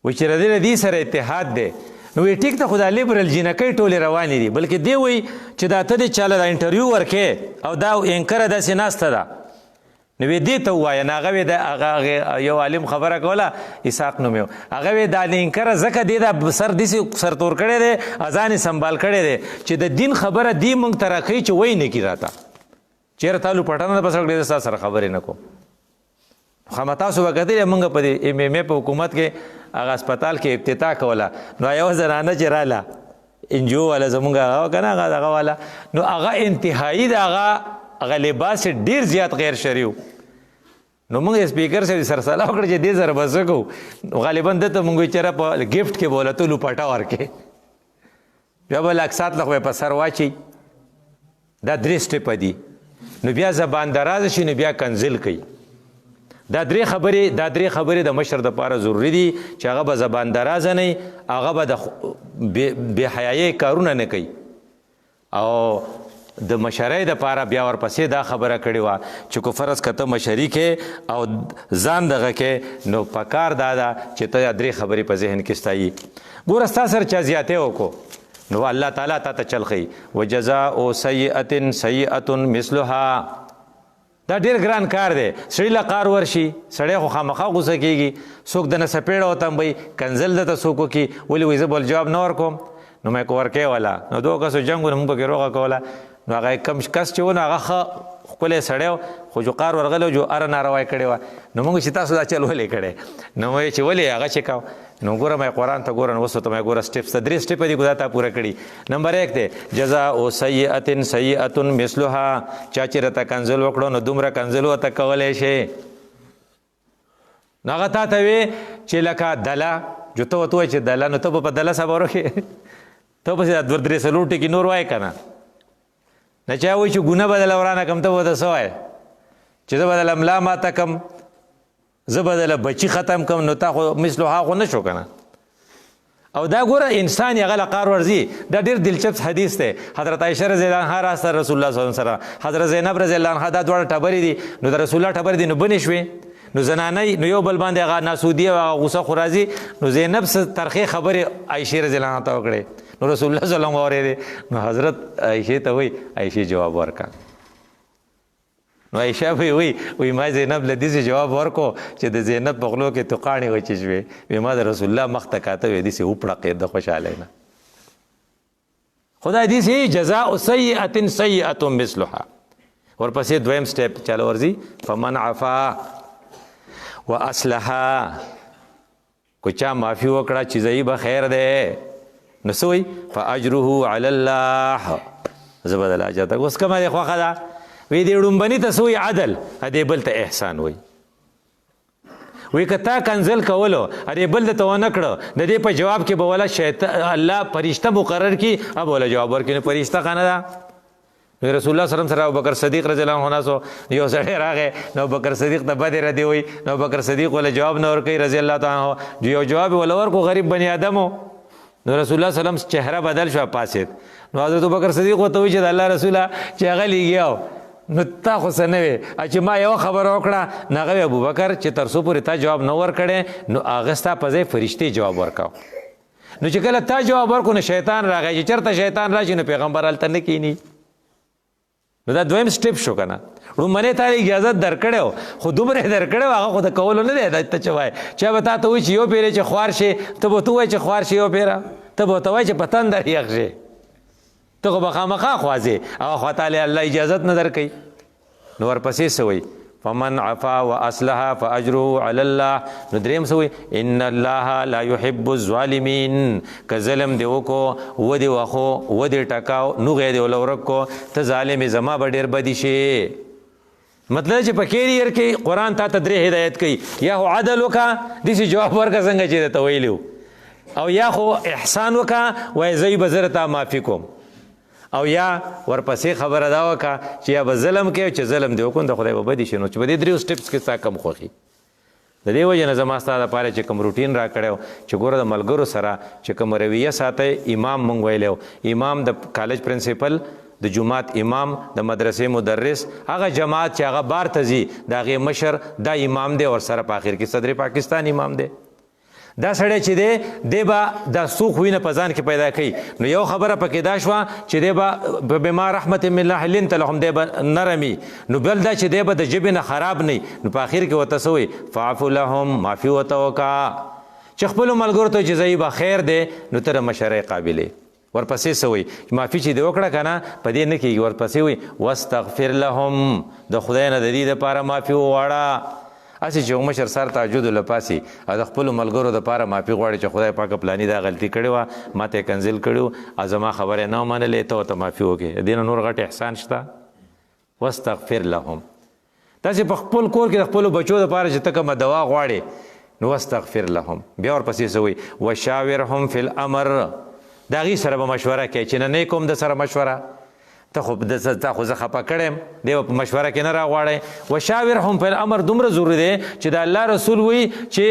وایي چې د دې سره اتحاد دی. نو وایي ټیک ته خو دا لیبرل جینکۍ ټولې روانې دي، بلکې دی وایي چې دا ته دې چاله دا انټرویو ورکې او دا اینکره داسې ناسته ده، نو وی دې ته ووایه. نو هغه وی د هغه یو عالم خبره کوله، اسحاق نوم یې، هغه وی دا لینکره ځکه دې دا سر داسې سرتور کړی دی، ځان یې سنبال کړی دی چې د دین خبره دې موږ ته راښیي چې وایي نه کي راته، چېرې تا لوپټنه ده په سر کړې، ستا سره خبرې نه کوم. خامه تاسو به کتلې موږ په دې ایم ایم اے په حکومت کې هغه هسپتال کې افتتاح کوله، نو یوه زنانه چې راله انجیو والا زمونږ هغه که نه هغه دغه والا، نو هغه انتهایي د هغه لباس ډېر زیات غیر شرعي و. نو موږ سپیکر صاحب سره سلا وکړه چې دې سره به څه کوو. غالبا ده ته موږ وایي چېرې په ګفټ کې به وله ته لوپټه ورکې، بیا به لږ سات له خو یې په سر واچوي. دا 3 سټپه دي. نو بیا زبان درازه شي، نو بیا کنزل کوي. دا درې خبرې د مشر دپاره ضروري دي چې هغه به زبان درازه نه وي، هغه به د بې حیایۍ کارونه نه کوي. او د مشرۍ دپاره بیا ورپسې دا خبره کړې وه چې که فرض که ته مشري کې او ځان دغه کې، نو پکار دا ده چې ته 3 خبرې په ذهن کې ستایي. ګوره ستا سره چا زیاتی وکړو، نو الله تعالی تا ته چل ښیي، وجزاء سیئة سیئة مثلها. دا ډېر ګران کار دی. سړي له قار ورشي سړی خو خامخا غوسه کېږي، څوک دنه سپېړه ورته هم وایي، کنزل درته څوک وکړي، ولې وایي زه بل جواب نه ورکوم. نو مې که ورکوې وله نو دوه کسو جنګ و نو مونږ پکې روغه کوله. نو هغه کم کس چې و نو هغه ښه ښکلی سړی و، خو جو قار ورغلی و جو اره ناروا یې کړې وه. نو مونږ چې تاسو دا چل ولې کړی؟ نو وایي چې ولې هغه چې کوه. نو ګوره مې قرآن ته ګوره، نو اوس ته مې ګوره سټپس ته 3 سټپه دي ګودا تا پوره کړي. نمبر 1 دی جزاء سیئة سیئة مثلها، چا چې راته کنځل وکړو نو دومره کنځل ورته کولی شي. نو هغه تا ته وی چې لکه دله جو ته ورته وایي چې دله، نو ته به په دله صبر وکړې، ته پسې 2-3 څلور ټکي نور وایې که نه. نه چا وایي چې ګونه به دله ورانه کړم، ته به ورته څه وایې چې زه به دله ملا ماته کړم، زه به دله بچي ختم کړم. نو تا خو مثلها خو نه شو که نه. او دا ګوره انسان یې هغه له قار ورځي. دا ډېر دلچسپ حدیث دی. حضرت عایشه رضی الله عنها راسته رسول الله صلی الله علیه وسلم، حضرت زینب رضی الله عنها، دا دواړه ټبرې دي. نو د رسول الله ټبرې دي نو بنې شوې. نو زنانۍ نو یو بل باندې هغه ناسودي او هغه غوسه خو راځي. نو زینب څه ترخې خبرې عایشې رضی الله عنها ته وکړې. نو رسول الله صلی الله علیه وسلم اورېدې. نو حضرت عایشې ته وایي عایشې جواب ورکړه. نو عایشه به وی ما زینب له داسې جواب ورکو چې د زینب په غلو کې توقاڼې وچې شوې. وی ما د رسول الله مخ ته کاته وی داسې وپړقېد د خوشحالۍ نه. خدای داسې جزاء سیئة سیئة مثلها. ورپسې دویم سټیپ چاله ورځي فمن عفا و اصلحا، کو چا معافي وکړه چې ځای به خیر دی نو څه وایي فاجره علی الله، زه به دله اجر اوس کومه دی خوښه ده. وی دې ړومبني ته څه وایي عدل، دې بل ته احسان وایي. وی که تا کنزل کولو دې بل ته ونه کړه، د دې په جواب کې به وله الله فرشته مقرر کړي، اب وله جواب ورکړي. نو فرشته ښه نه ده. رسول الله صلی الله علیه وسلم سره ابوبکر صدیق رضی الله عنه سو یو سړی راغی، نو ابوبکر صدیق ته بد ردی وی. نو ابوبکر صدیق ولا جواب نه ورکوي رضی الله تعالی عنه، یو جواب ولا ورکو غریب بنی آدمو. نو رسول الله صلی الله علیه وسلم چهره بدل شو پاسید. نو حضرت ابوبکر صدیق ورته وی چې د الله رسوله چې هغه لیږیاو نو تا خو څه نه وې چې ما یوه خبره وکړه. نو هغه ابوبکر چې تر څو پورې تا جواب نه ورکړی نو هغه ستا په ځای فرشتې جواب ورکاو. نو چې کله تا جواب ورکړو نو شیطان راغی. چې چېرته شیطان راشي نو پیغمبر هلته نه کښېني. نو دا دویم سټپ شو که نه. ړومبنۍ تا اجازت درکړی و، خو دومره یې درکړی و هغه خو د کولو نه دی. ته چې وایې چا به تا ته وایي چې یو پیرې چې خوار شي، ته به ته وایې چې خوار شي یو پیره، ته به ورته وایې چې په تندر یخ شي، ته خو به خامخا خوځې. هغه خوا ته الله اجازت نه درکوي. نو ورپسې څه وایي فمن عفا و اصلحا فاجره علی الله. نو دریم څه وایي ان الله لا يحب الظالمین. که ظلم دې وکړو ودې وخو ودې ټکاو نوغې دې وله ورک کو، ته ظالم زما به ډېر بدي شي. مطلب چې په کیریر کې قرآن تا ته 3 هدایت کوي، یا خو عدل وکړه داسې جواب ورکړه څنګه چې درته ویلي و، او یا خو احسان وکړه وایي زه به زه راته معافي کوم، او یا ورپسې خبره دا وکړه چې یا به ظلم کوي چې ظلم دې وکړو د خدای به بدي شي. نو چې په دې 3 سټپس کې ستا کم خوښي. د دې وجې نه زما ستا دپاره چې کوم روټین را کړی و چې ګوره د ملګرو سره چې کوم رویه ساتئ. امام مونږ ویلی و، امام د کالج پرنسپل، د جماعت امام، د مدرسې مدرس، هغه جماعت چې هغه بار ته ځي د هغې مشر دا امام دی، ورسره په آخر کې صدر پاکستان امام دی. دا سړی چې دی به دا څو خوینه په ځان کې پیدا کوي. نو یو خبره پکې دا شوه چې دی به بما رحمت من الله لنت لهم، دی به نرمي. نو بل دا چې دی به د ژبې نه خراب نه. نو په آخر کې ورته څه وایي فاعفو لهم، معافي ورته وکړه چې خپلو ملګرو ته چې ځایي به خیر دی نو ته د مشرۍ قابلې. ورپسې څه وایي معافي چې دې وکړه که نه په دې نه کېږي. ورپسې وایي واستغفر لهم، د خدای نه د دې دپاره معافي وغواړه. هسې چې یو مشر سر تهجد لپاسي او د خپلو ملګرو دپاره معافي غواړي چې خدای پاکه پلاني دا غلطي کړې وه، ما ته یې کنزل کړي و او زما خبره نه ومنلې، ته ورته معافي وکړې. د دې نه نور غټ احسان شته. واستغفر لهم. داسې په خپل کور کې د خپلو بچو دپاره چې ته کومه دوا غواړې نو واستغفر لهم. بیا ورپسې څه وایي وشاورهم فی الامر، د هغې سره به مشوره کوي چې نه نه کوم د سره مشوره، ته خو زه خفه کړی دی په مشوره کې نه راغواړی. وشاورهم فی الامر دومره ضروري دی چې د الله رسول وایي چې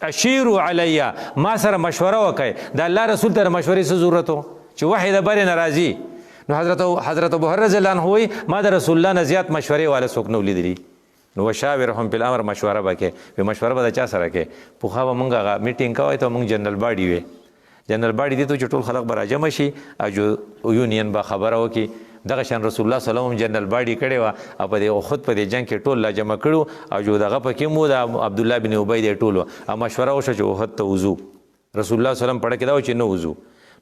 اشیرو علیه، ما سره مشوره وکړئ. د الله رسول ته د مشورې څه ضرورت و چې وحی د برې نه راځي. نو حضرت ابوهرره رضی الله عنه وایي ما د رسول الله نه زیات مشورې والا څوک نه ولیدلي. نو وشاورهم فی الامر مشوره به کوې. مشوره به د چا سره کوې؟ پخوا به مونږ هغه میټینګ کوی ته مونږ جنرال باډي وی. جنرال باډي دې ته چې ټول خلک به راجمع شي او یونین به خبره وکړي دغه شان رسول الله صلی الله علیه وسلم جنرال باډي کړی وه او په دې خود په دې جنګ کې ټول لا جمع کړو او جو دغه پکې مو د عبدالله بن ابی دی ټول او مشوره وشوه چې احد ته وځو رسول الله صلی الله علیه وسلم پړه کې دا و چې نه وځو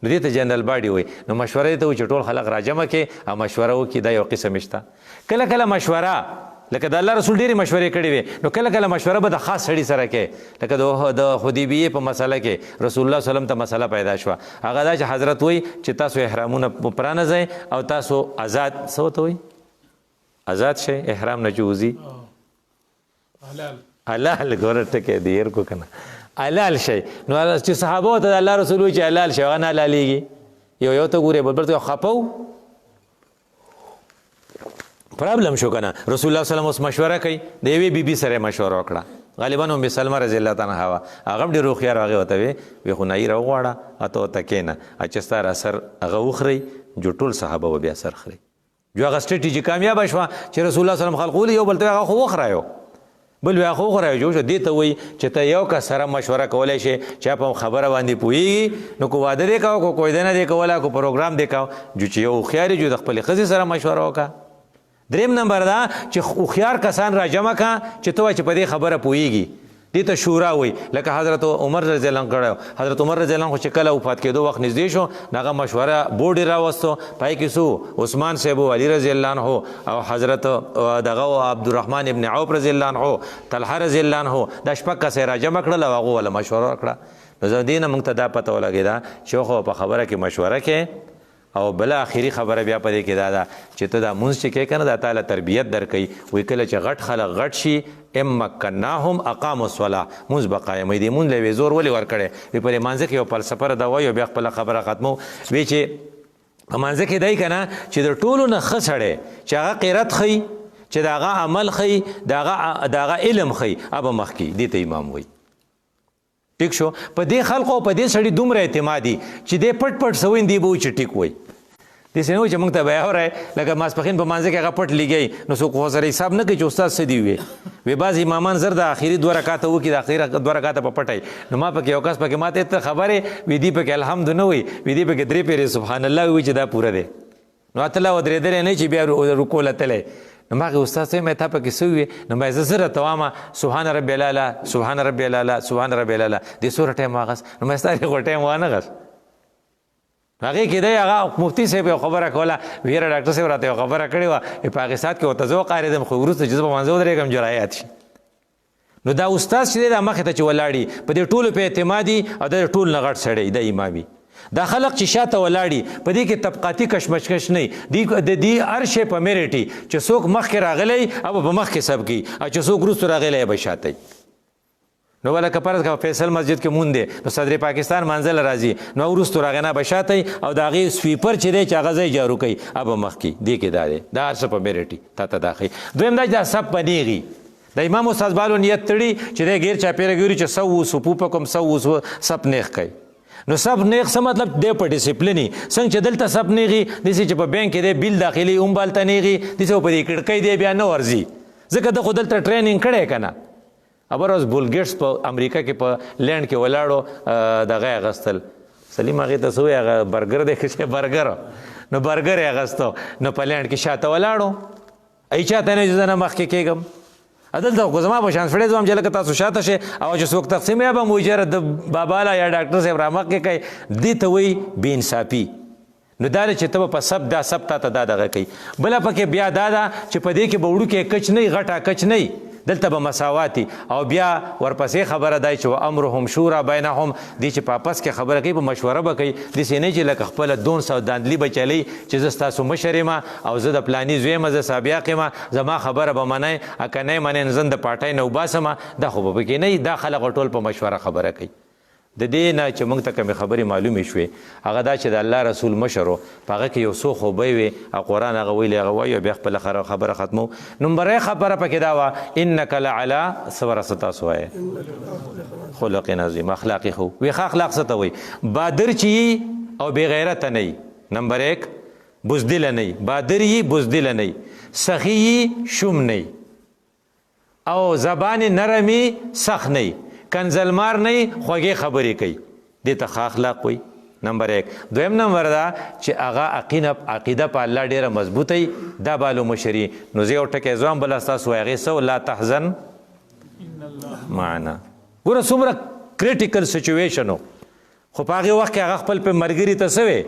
نو دې ته جنرال باډي وایي نو مشوره ته و چې ټول خلک راجمع کړي او مشوره وکړي دا یو قسم شته کله کله مشوره لکه د الله رسول ډېرې مشورې کړې وې نو کله کله مشوره به د خاص سړي سره کې لکه د حدیبیې په مسله کې رسول الله صلی الله علیه وسلم ته مسله پیدا شوه هغه دا چې حضرت وایي چې تاسو احرامونه پرانځئ او تاسو آزاد څه ورته وایي آزاد شئ احرام نه چې وځي حلال ګوره ټکی دی هېر کو که نه حلال شئ نو چې صحابو ته د الله رسول وایي چې حلال شئ هغه نه حلالېږي یو ته ګورې بل ته خفه پرابلم شو کنه رسول الله صلی الله علیه وسلم اوس مشوره کوي د یوې بیبي سره مشوره وکړه غالبا ام سلمه رضی الله تعالی عنها هغه ډېر هوښیار هغې ورته وی خو نایي راوغواړه اته ورته کښېنه چې ستا را سر هغه وخورئ جو ټول صحابه به بیا سر خورئ جو هغه سټریټیجي کامیابه شوه چې رسول الله صلی الله علیه وسلم خلق ولي یو بل ته هغه خو وخورایو بل بیا خو وخورایو جو دې ته وایي چې ته یو کس سره مشوره کولی شې چا په خبره باندې پوهېږي نو کو واده دې کوه کو کویده نه دې کوله کو پروګرام دې کوه جو چې یو هوښیار جو د خپلې ښځې سره مشوره وکړه دریم نمبر دا چې هوښیار کسان را جمع کا چې ته وایې چې په دې خبره پوهېږي دې ته شورا وایي لکه حضرت عمر رضی الله عنه کړی حضرت عمر رضی الله عنه چې کله وفات کېدو وخت نږدې شو نو هغه مشوره بورډ یې راوستو پای کې څو عثمان صاحب و علي رضی الله عنه او حضرت دغه عبدالرحمن ابن عوف رضی الله عنه طلحه رضی الله عنه دا شپږ کسې را جمع کړل او هغو وله مشوره وکړه نو دې نه موږ ته دا پته ولګېده چې خو په خبره کې مشوره کې او بل اخري خبره بیا پدې کې دا ده چې ته دا مونځ چې کې کنه دا تعالی تربیت درکوي وایي کله چې غټ خلک غټ شي مکناهم اقاموا الصلاه مونځ به قایموي دې مونځ له زور ولې ورکړی وي په دې مانځه کې یو فلسفه ده وایي بیا خپله خبره ختمو وی چې په مانځه کې دی که نه چې د ټولو نه ښه سړی چې هغه قیرت ښیي چې د هغه عمل ښیي د هغه علم ښیي هغه به مخکې دې ته امام وایي ټیک شو په دې خلقو په دې سړي دومره اعتمادي چې دې پټ پټ څه وایي دې به وایي چې ټیک وایي داسې نه وایي چې موږ ته به اورئ لکه ماسپښین په مانځه کې هغه پټ لګوي نو څوک خو سره حساب نه کوي چې استاد څه دي وی بعض امامان زر د اخري 2 رکعاته وکړي د اخري 2 رکعاته په پټی نو ما پکې یو کس پکې ماته ته خبرې وي دي پکې الحمد نه وي وي دي پکې 3 پیرې سبحان الله وي چې دا پوره دی نو اتله ودرېدلی نه چې بیا رکوع لتلی نو ما هغې استاد صاحب مې تا پکې څه ووې نو ما زه زره ته وامه سبحان ربي الاعلی سبحان ربي الاعلی سبحان ربي الاعلی دې څومره ټایم واغست نو ما ستا خو ټایم وانه غست هغې کې دی هغه مفتي صاحب یو خبره کوله ویره ډاکټر صاحب راته یو خبره کړې وه په هغې ساعت کې ورته زه وقارېدم خو وروسته چې زه په مانځه ودرېږم جرایات شي نو دا استاد چې دی دا مخې ته چې ولاړي په دې ټولو په اعتمادي او د ټول نه غټ سړی د امامي دا خلق چې شاته ولاړي په دې کې طبقاتي کشمکش نه د دې هر شی په میرټي چې څوک مخکې راغلی او په مخکې سب کی او چې څوک وروسته راغلی به شاته نو ولا کپرت کا فیصل مسجد کې مونږ دی نو صدر پاکستان منزل راځي نو وروسته راغنه به شاته او د هغې سویپر چې دی چې هغه ځای جارو کوي هغه مخکې دې کې دا دی دا هر څه په میرټي تا ته دا ښایي دویم دا چې دا سب بنېږي د امام استاد بالو نیت تړي چې دی غیر چاپېره ګوري چې سو صفو په کوم سو سب نیغ کوي نو سب نیغ څه مطلب دی په ډسپلیني څنګه چې دلته سب نیغي داسې چې په بینک کې دی بیل داخلي هم بالته نیغي داسې په دې کړکۍ دی بیا نه ورځي ځکه د خو دلته ټریننګ کړی که نه ابر اوس بول ګیټس په امریکا کې په لینډ کې ولاړو دغه یې اغوستل سلیم هغې ته څه وایي هغه برګر دی که چې برګر نو برګر یې اغوستو نو په لینډ کې شاته ولاړو ای چاته نه چې زه نه مخکې کېږم دلته خو زما په شان سړی زما چې لکه تاسو شاته شئ او چې څوک تقسیم یا به موجره د باباله یا ډاکټر صاحب را مخکې کوي دې ته وایي بې انصافي نو دا دی چې ته به په سب دا سب تا ته دا دغه کوي بله پکې بیا دا ده چې په دې کې به وړوکی کچ نه غټه کچ نه دلته به مساواتي او بیا ورپسې خبره دی چې وامرهم شورا بینهم دې چې په آپس کې خبره کوي په مشوره به کوي داسې نه چې لکه خپله 200 داندلي به چلی چې زه ستاسو مشر یم او زه د پلاني زوی یم زه سابیاق یم زما خبره به منئ که نه یې منئ نو زه د پاټۍ نه وباسم دا خو به پکې نه دا خلک ټول په مشوره خبره کوي د دې نه چې موږ ته کومې خبرې معلومې شوې هغه دا چې د الله رسول مشر و په هغه کې یو څو خوبۍ وې او قرآن هغه ویلې هغه وایي او بیا خپله خبره ختمو نمبرۍ خبره پکې دا وه انک لعلی څه ورسه تاسو وایې خلق عظیم اخلاقي خو وی ښه اخلاق څه ته وایي بادر چې او بې غیرته نه وي نمبر 1 بزدله نه وي بادر یي بزدله نه وي سخي یي شوم نه وي او زبان نرمي سخت نه وي کنزلمار نه خوږې خبرې کوي دې ته ښه اخلاق وایي نمبر 1. دویم نمبر دا چې هغه عقیده په الله ډیره مضبوطی دا بالو مشری. نو زه یو ټکی ځوان بل تاسو وایي سو لا تحزن معنا. ګوره څومره کریټیکل سچویشن خو په هغه وخت کې هغه خپل په مرګري ته سوي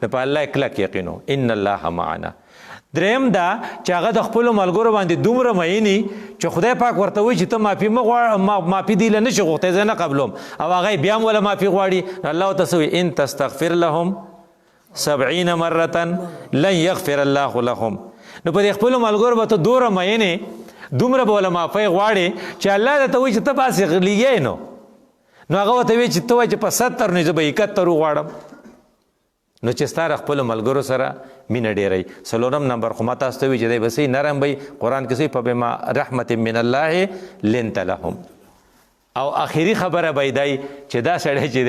د په الله کلک یقینو ان الله معنا. دریم دا چې هغه د خپل ملګرو باندې دومره مینی چې خدای پاک ورته وایي چې ته معافي معافي دی له نشي غوښته زه نه قبلوم او هغه بیا هم ولا معافي غواړي. الله تسوي ان تستغفر لهم 70 مره لن يغفر الله لهم. نو په خپل ملګرو به ته دومره مینی دومره به ولا معافي غواړي چې الله ته وایي چې ته پاسې غلیږې نو هغه ته وایي چې ته وایي چې په 70 نه زه به 71 غواړم. نو چې ستاره خپل ملګرو سره مینه ډیری. څلورم نمبر خو ما تاسو ته وی چې دی بسې نرم وي قرآن کې په بما رحمت من الله لنت لهم. او آخري خبره به دی چې دا سړی چې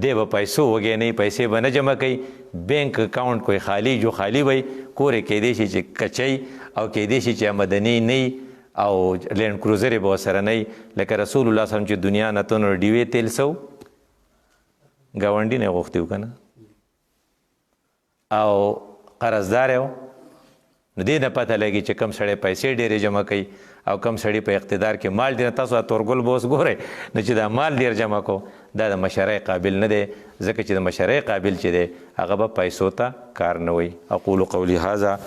دی به پیسو وږی نه پیسې به نه جمع کوي بینک اکاؤنٹ کوئی خالی جو خالی وي کور کېدی شي چې کچی او کېدی شي چې مدني نه او لینډ کروزر به ورسره نه لکه رسول الله صلی الله علیه وسلم چې دنیا نه تونو ډیوې تیل سو ګاونډي نه غوښتي وکنه او قرضدار یو. نو دې نه پته لګي چې کم سړی پیسې ډېرې جمع کوي او کم سړی په اقتدار کې مال ډېر. تاسو تورګل به اوس ګورئ نو چې دا مال ډېر جمع کو دا د مشرۍ قابل نه دی ځکه چې د مشرۍ قابل چې دی هغه به پیسو ته کار نه وي. اقول قولي هذا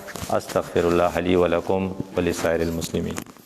استغفر الله لي ولكم ولسائر المسلمين.